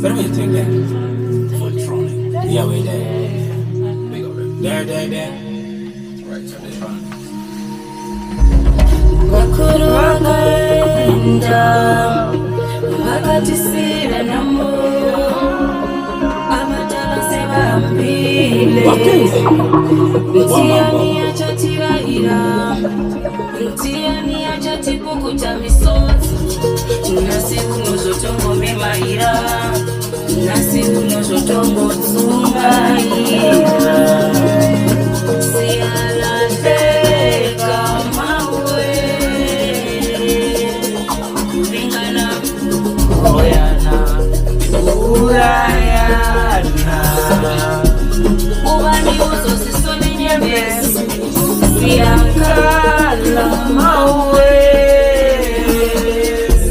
Better me take that. Fulltronic. Yeah, wait there. There. Right, turn it on. Wakuru wakaenda wakatisira namo amatala sebambile mtiani achatirahira mtiani achatipukuta misozi nasiku nozotongo memahira nasiku nozotongo tsungaira Ubani uzo sisoni nyembezi Siakala mawe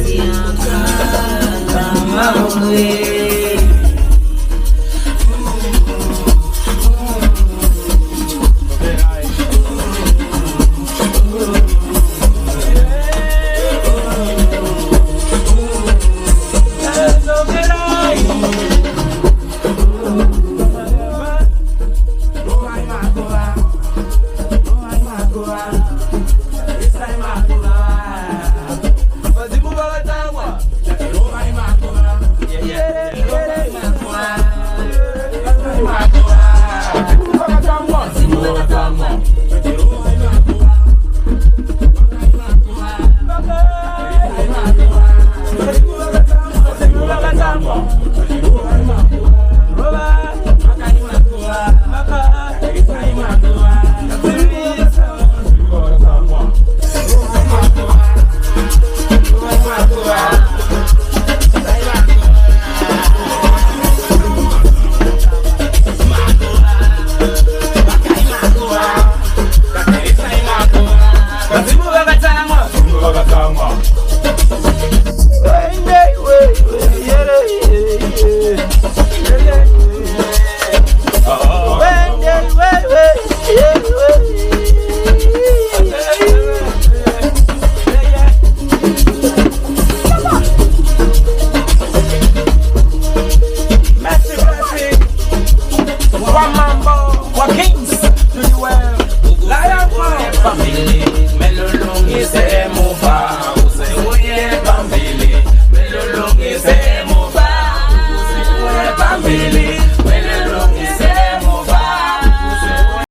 Siakala mawe Go